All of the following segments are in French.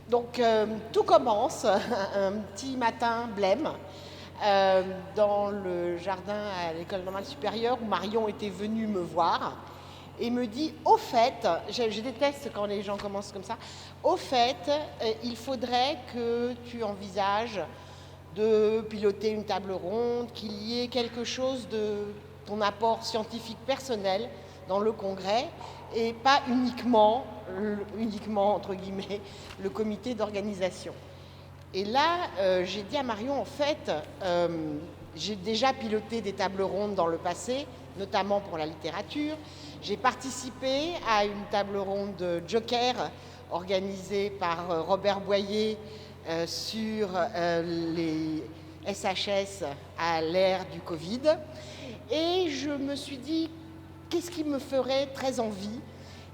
Donc tout commence un petit matin blême dans le jardin à l'école normale supérieure où Marion était venue me voir et me dit au fait, je déteste quand les gens commencent comme ça, au fait, il faudrait que tu envisages de piloter une table ronde, qu'il y ait quelque chose de ton apport scientifique personnel dans le congrès et pas uniquement entre guillemets, le comité d'organisation. Et là, j'ai dit à Marion, en fait, j'ai déjà piloté des tables rondes dans le passé, notamment pour la littérature. J'ai participé à une table ronde Joker organisée par Robert Boyer sur les SHS à l'ère du Covid. Et je me suis dit, qu'est-ce qui me ferait très envie?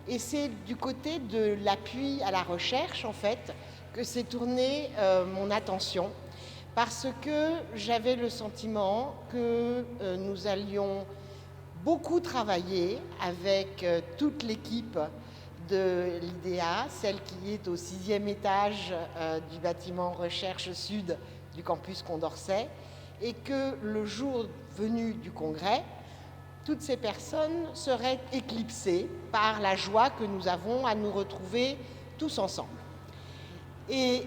Et c'est du côté de l'appui à la recherche, en fait, que s'est tournée mon attention, parce que j'avais le sentiment que nous allions beaucoup travailler avec toute l'équipe de l'IDEA, celle qui est au 6e étage du bâtiment Recherche Sud du campus Condorcet, et que le jour venu du congrès, toutes ces personnes seraient éclipsées par la joie que nous avons à nous retrouver tous ensemble. Et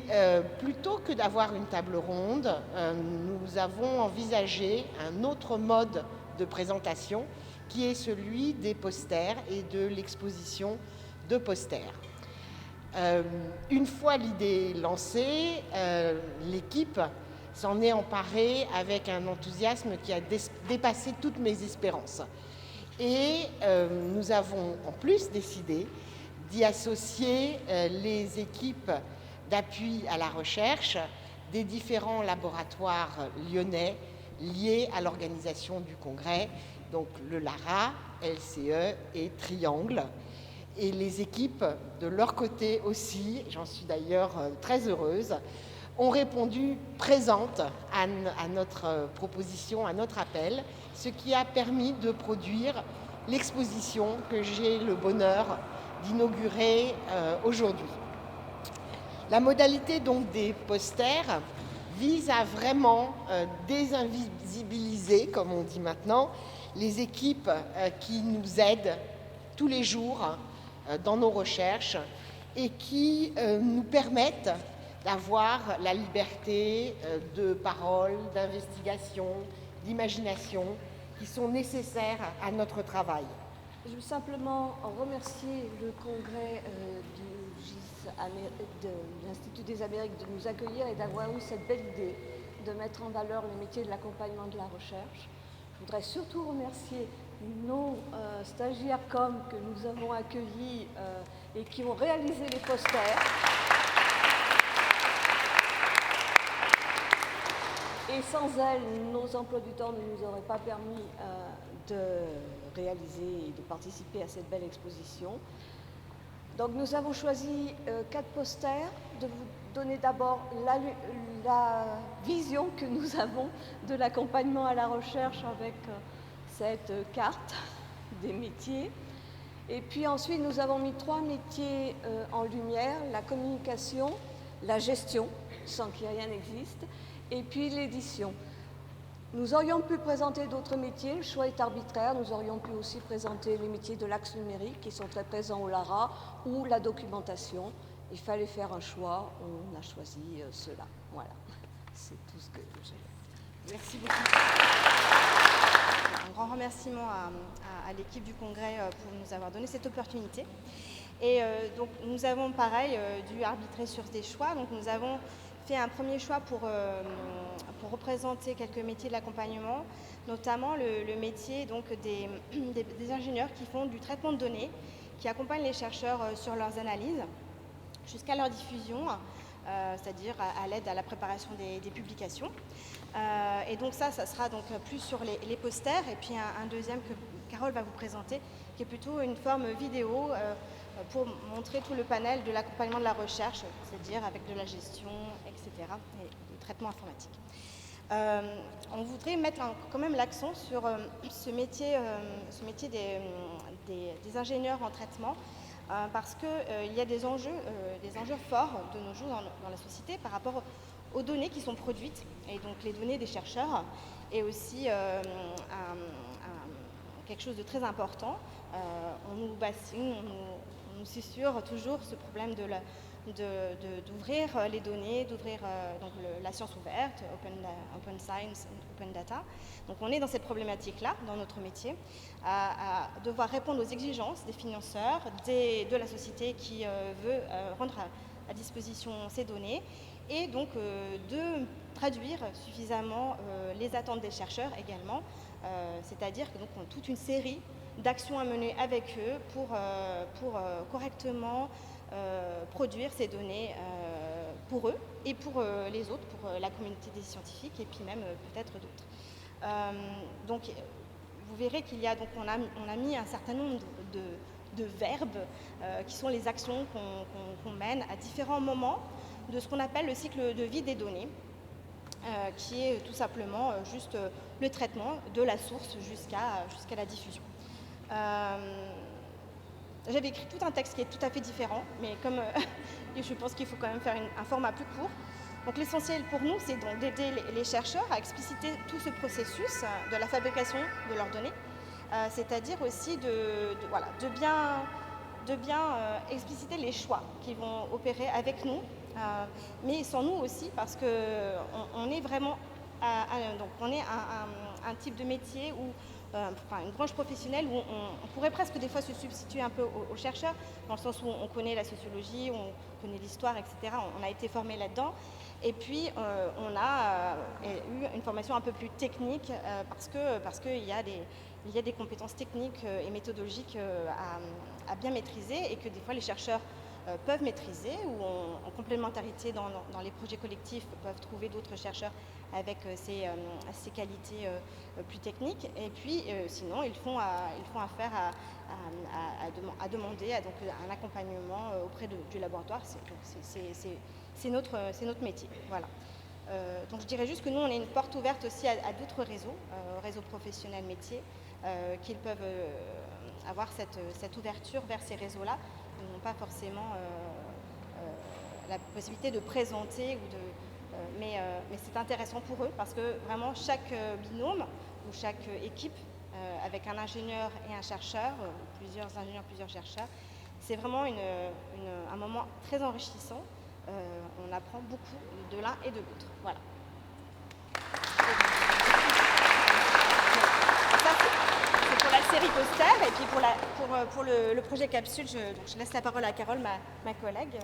plutôt que d'avoir une table ronde, nous avons envisagé un autre mode de présentation qui est celui des posters et de l'exposition de posters. Une fois l'idée lancée, l'équipe s'en est emparée avec un enthousiasme qui a dépassé toutes mes espérances. Et nous avons en plus décidé d'y associer les équipes d'appui à la recherche des différents laboratoires lyonnais liés à l'organisation du congrès, donc le LARA, LCE et Triangle. Et les équipes, de leur côté aussi, j'en suis d'ailleurs très heureuse, ont répondu présentes à notre proposition, à notre appel, ce qui a permis de produire l'exposition que j'ai le bonheur d'inaugurer aujourd'hui. La modalité donc des posters vise à vraiment désinvisibiliser, comme on dit maintenant, les équipes qui nous aident tous les jours dans nos recherches et qui nous permettent d'avoir la liberté de parole, d'investigation, d'imagination qui sont nécessaires à notre travail. Je veux simplement remercier le congrès de l'Institut des Amériques de nous accueillir et d'avoir eu cette belle idée de mettre en valeur le métier de l'accompagnement de la recherche. Je voudrais surtout remercier nos stagiaires com que nous avons accueillis et qui ont réalisé les posters. Et sans elles, nos emplois du temps ne nous auraient pas permis de réaliser et de participer à cette belle exposition. Donc nous avons choisi 4 posters, de vous donner d'abord la vision que nous avons de l'accompagnement à la recherche avec cette carte des métiers. Et puis ensuite, nous avons mis 3 métiers en lumière, la communication, la gestion, sans qu'il rien n'existe, et puis l'édition. Nous aurions pu présenter d'autres métiers, le choix est arbitraire. Nous aurions pu aussi présenter les métiers de l'axe numérique qui sont très présents au LARA ou la documentation. Il fallait faire un choix, on a choisi cela. Voilà, c'est tout ce que j'ai. Merci beaucoup. Un grand remerciement à l'équipe du congrès pour nous avoir donné cette opportunité. Et donc nous avons pareil dû arbitrer sur des choix. Donc nous avons fait un premier choix pour représenter quelques métiers de l'accompagnement, notamment le métier donc, des ingénieurs qui font du traitement de données, qui accompagnent les chercheurs sur leurs analyses jusqu'à leur diffusion, c'est-à-dire à l'aide à la préparation des publications. Et donc ça sera donc plus sur les posters, et puis un deuxième que Carole va vous présenter, qui est plutôt une forme vidéo pour montrer tout le panel de l'accompagnement de la recherche, c'est-à-dire avec de la gestion, etc., et du traitement informatique. On voudrait mettre quand même l'accent sur ce métier des ingénieurs en traitement, parce qu'il y a des enjeux forts de nos jours dans la société par rapport aux données qui sont produites, et donc les données des chercheurs, et aussi quelque chose de très important. On nous bassine, on nous susurre toujours ce problème d'ouvrir les données, d'ouvrir donc la science ouverte, open science, open data. Donc on est dans cette problématique-là, dans notre métier, à devoir répondre aux exigences des financeurs, de la société qui veut rendre à disposition ces données, et donc de traduire suffisamment les attentes des chercheurs également, c'est-à-dire que donc on a toute une série d'actions à mener avec eux pour correctement produire ces données pour eux et pour les autres, pour la communauté des scientifiques et puis même peut-être d'autres. Donc vous verrez qu'il y a, donc on a mis un certain nombre de verbes qui sont les actions qu'on mène à différents moments de ce qu'on appelle le cycle de vie des données, qui est tout simplement juste le traitement de la source jusqu'à la diffusion. J'avais écrit tout un texte qui est tout à fait différent, mais comme je pense qu'il faut quand même faire un format plus court. Donc l'essentiel pour nous, c'est donc d'aider les chercheurs à expliciter tout ce processus de la fabrication de leurs données, c'est-à-dire aussi de bien expliciter les choix qui vont opérer avec nous, mais sans nous aussi, parce qu'on est vraiment un type de métier où une branche professionnelle où on pourrait presque des fois se substituer un peu aux chercheurs, dans le sens où on connaît la sociologie, on connaît l'histoire, etc. On a été formé là-dedans. Et puis, on a eu une formation un peu plus technique parce qu'il y a des compétences techniques et méthodologiques à bien maîtriser, et que des fois les chercheurs peuvent maîtriser, ou en complémentarité dans les projets collectifs peuvent trouver d'autres chercheurs avec ces qualités plus techniques. Et puis sinon ils font affaire à demander donc un accompagnement auprès du laboratoire. C'est notre métier. Voilà. Donc je dirais juste que nous on est une porte ouverte aussi à d'autres réseaux professionnels métiers, qu'ils peuvent avoir cette ouverture vers ces réseaux-là. Ils n'ont pas forcément la possibilité de présenter mais c'est intéressant pour eux, parce que vraiment chaque binôme ou chaque équipe avec un ingénieur et un chercheur, plusieurs ingénieurs, plusieurs chercheurs, c'est vraiment un moment très enrichissant. On apprend beaucoup de l'un et de l'autre. Voilà. Ça, c'est pour la série poster, et puis pour le projet capsule, je laisse la parole à Carole, ma collègue.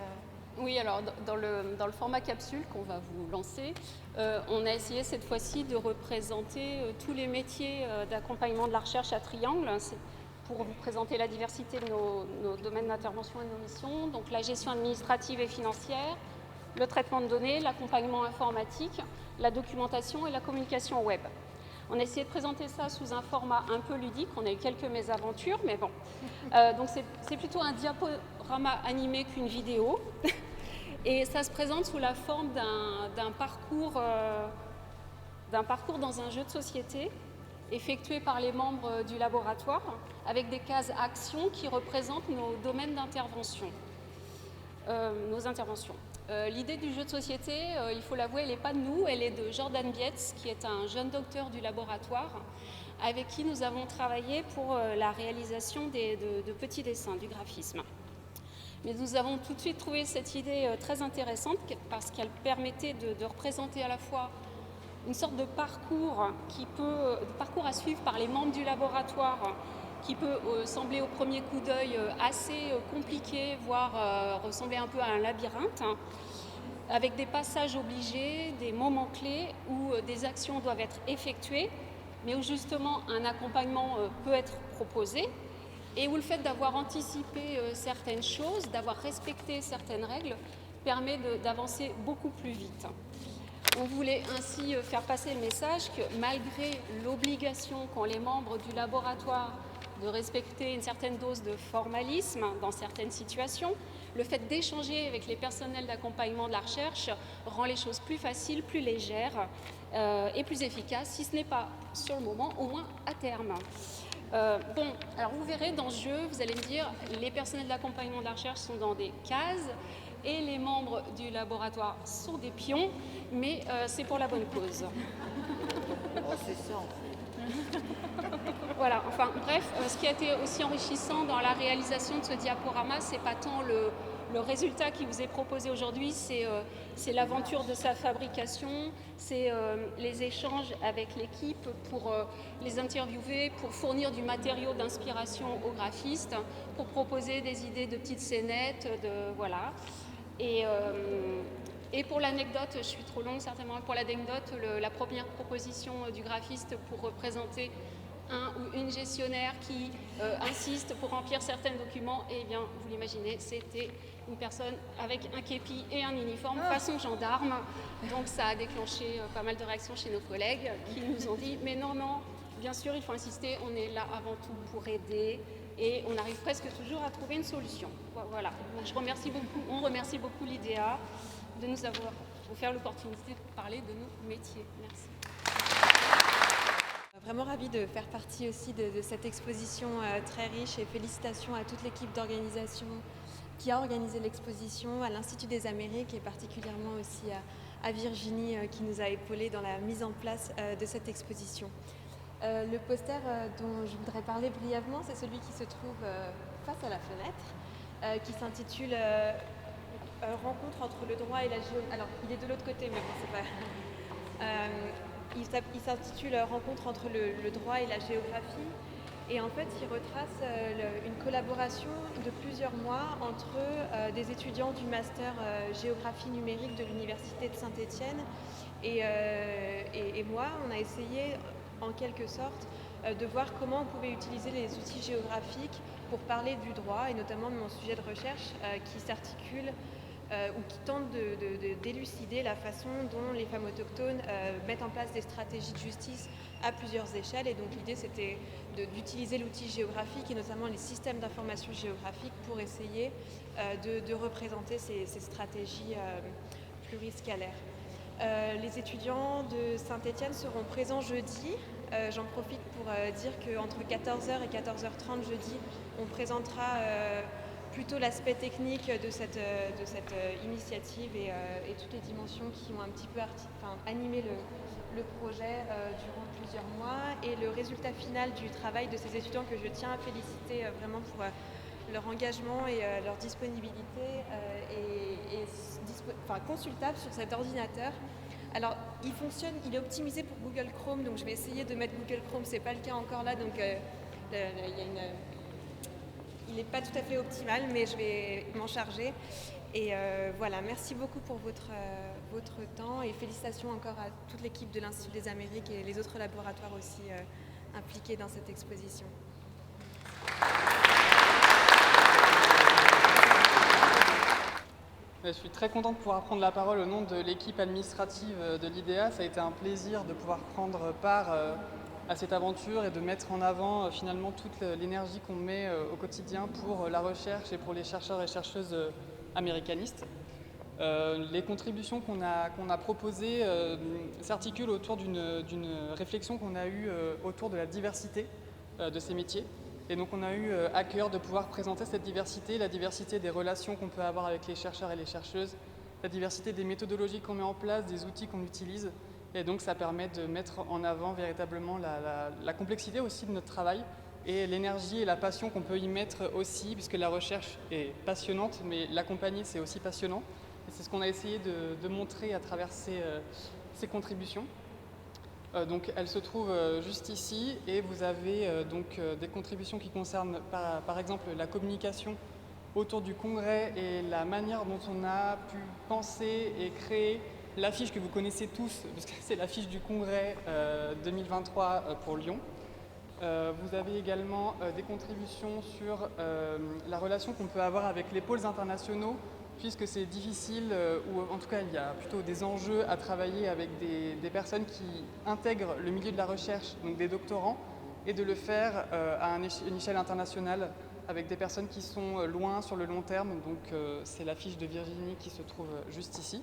Oui, alors dans le format capsule qu'on va vous lancer, on a essayé cette fois-ci de représenter tous les métiers d'accompagnement de la recherche à Triangle. C'est pour vous présenter la diversité de nos domaines d'intervention et de nos missions. Donc la gestion administrative et financière, le traitement de données, l'accompagnement informatique, la documentation et la communication web. On a essayé de présenter ça sous un format un peu ludique. On a eu quelques mésaventures, mais bon. Donc c'est plutôt un diaporama animé qu'une vidéo. Et ça se présente sous la forme d'un parcours dans un jeu de société effectué par les membres du laboratoire, avec des cases actions qui représentent nos domaines d'intervention, nos interventions. L'idée du jeu de société, il faut l'avouer, elle n'est pas de nous, elle est de Jordan Bietz, qui est un jeune docteur du laboratoire, avec qui nous avons travaillé pour la réalisation de petits dessins, du graphisme. Mais nous avons tout de suite trouvé cette idée très intéressante, parce qu'elle permettait de représenter à la fois une sorte de parcours à suivre par les membres du laboratoire, qui peut sembler au premier coup d'œil assez compliqué, voire ressembler un peu à un labyrinthe, avec des passages obligés, des moments clés où des actions doivent être effectuées, mais où justement un accompagnement peut être proposé, et où le fait d'avoir anticipé certaines choses, d'avoir respecté certaines règles, permet d'avancer beaucoup plus vite. On voulait ainsi faire passer le message que malgré l'obligation qu'ont les membres du laboratoire de respecter une certaine dose de formalisme dans certaines situations, le fait d'échanger avec les personnels d'accompagnement de la recherche rend les choses plus faciles, plus légères et plus efficaces, si ce n'est pas sur le moment, au moins à terme. Bon, alors vous verrez dans ce jeu, vous allez me dire, les personnels d'accompagnement de la recherche sont dans des cases et les membres du laboratoire sont des pions, mais c'est pour la bonne cause. Oh, c'est ça. Voilà, enfin bref, ce qui a été aussi enrichissant dans la réalisation de ce diaporama, c'est pas tant le résultat qui vous est proposé aujourd'hui, c'est l'aventure de sa fabrication, c'est les échanges avec l'équipe pour les interviewer, pour fournir du matériau d'inspiration aux graphistes, pour proposer des idées de petites scénettes, voilà. Et pour l'anecdote, je suis trop longue certainement, pour l'anecdote, la première proposition du graphiste pour représenter un ou une gestionnaire qui insiste pour remplir certains documents, et bien vous l'imaginez, c'était une personne avec un képi et un uniforme façon gendarme. Donc ça a déclenché pas mal de réactions chez nos collègues qui nous ont dit mais non, bien sûr il faut insister, on est là avant tout pour aider et on arrive presque toujours à trouver une solution. Voilà, donc on remercie beaucoup l'IDEA de nous avoir offert l'opportunité de parler de nos métiers. Merci. Vraiment ravie de faire partie aussi de cette exposition très riche et félicitations à toute l'équipe d'organisation qui a organisé l'exposition, à l'Institut des Amériques et particulièrement aussi à Virginie qui nous a épaulés dans la mise en place de cette exposition. Le poster dont je voudrais parler brièvement, c'est celui qui se trouve face à la fenêtre, qui s'intitule Rencontre entre le droit et la géographie. Alors, il est de l'autre côté, mais bon, c'est pas... Il s'intitule Rencontre entre le droit et la géographie et en fait il retrace une collaboration de plusieurs mois entre des étudiants du master géographie numérique de l'université de Saint-Étienne et moi. On a essayé en quelque sorte de voir comment on pouvait utiliser les outils géographiques pour parler du droit et notamment de mon sujet de recherche qui s'articule ou qui tente d'élucider la façon dont les femmes autochtones mettent en place des stratégies de justice à plusieurs échelles. Et donc l'idée c'était d'utiliser l'outil géographique et notamment les systèmes d'information géographique pour essayer de représenter ces stratégies pluriscalaires. Les étudiants de Saint-Étienne seront présents jeudi. J'en profite pour dire qu'entre 14h et 14h30 jeudi, on présentera plutôt l'aspect technique de cette initiative et toutes les dimensions qui ont un petit peu animé le projet durant plusieurs mois. Et le résultat final du travail de ces étudiants que je tiens à féliciter vraiment pour leur engagement et leur disponibilité est consultable sur cet ordinateur. Alors, il est optimisé pour Google Chrome, donc je vais essayer de mettre Google Chrome, c'est pas le cas encore là, donc il n'est pas tout à fait optimal, mais je vais m'en charger. Et voilà, merci beaucoup pour votre temps et félicitations encore à toute l'équipe de l'Institut des Amériques et les autres laboratoires aussi impliqués dans cette exposition. Je suis très contente de pouvoir prendre la parole au nom de l'équipe administrative de l'IDEA. Ça a été un plaisir de pouvoir prendre part à cette aventure et de mettre en avant finalement toute l'énergie qu'on met au quotidien pour la recherche et pour les chercheurs et chercheuses américanistes. Les contributions qu'on a proposées s'articulent autour d'une réflexion qu'on a eue autour de la diversité de ces métiers. Et donc on a eu à cœur de pouvoir présenter cette diversité, la diversité des relations qu'on peut avoir avec les chercheurs et les chercheuses, la diversité des méthodologies qu'on met en place, des outils qu'on utilise. Et donc ça permet de mettre en avant véritablement la complexité aussi de notre travail et l'énergie et la passion qu'on peut y mettre aussi, puisque la recherche est passionnante, mais l'accompagner c'est aussi passionnant. Et c'est ce qu'on a essayé de montrer à travers ces contributions. Donc elle se trouve juste ici et vous avez des contributions qui concernent par exemple la communication autour du congrès et la manière dont on a pu penser et créer l'affiche que vous connaissez tous, parce que c'est l'affiche du congrès 2023 pour Lyon. Vous avez également des contributions sur la relation qu'on peut avoir avec les pôles internationaux, puisque c'est difficile, ou en tout cas il y a plutôt des enjeux à travailler avec des personnes qui intègrent le milieu de la recherche, donc des doctorants, et de le faire à une échelle internationale avec des personnes qui sont loin sur le long terme. Donc c'est la fiche de Virginie qui se trouve juste ici.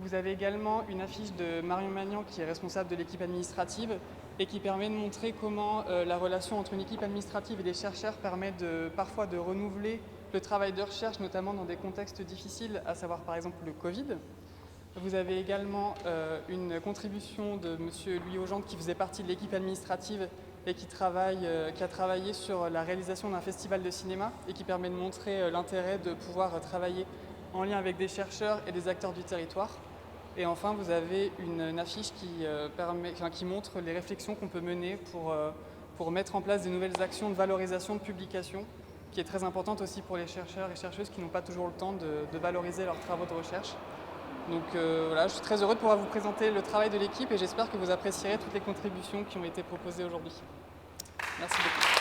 Vous avez également une affiche de Marion Magnan qui est responsable de l'équipe administrative et qui permet de montrer comment la relation entre une équipe administrative et des chercheurs permet parfois de renouveler le travail de recherche, notamment dans des contextes difficiles, à savoir par exemple le Covid. Vous avez également une contribution de M. Louis Augente qui faisait partie de l'équipe administrative et qui a travaillé sur la réalisation d'un festival de cinéma et qui permet de montrer l'intérêt de pouvoir travailler en lien avec des chercheurs et des acteurs du territoire. Et enfin, vous avez une affiche qui montre les réflexions qu'on peut mener pour mettre en place des nouvelles actions de valorisation de publication, qui est très importante aussi pour les chercheurs et chercheuses qui n'ont pas toujours le temps de valoriser leurs travaux de recherche. Donc voilà, je suis très heureux de pouvoir vous présenter le travail de l'équipe et j'espère que vous apprécierez toutes les contributions qui ont été proposées aujourd'hui. Merci beaucoup.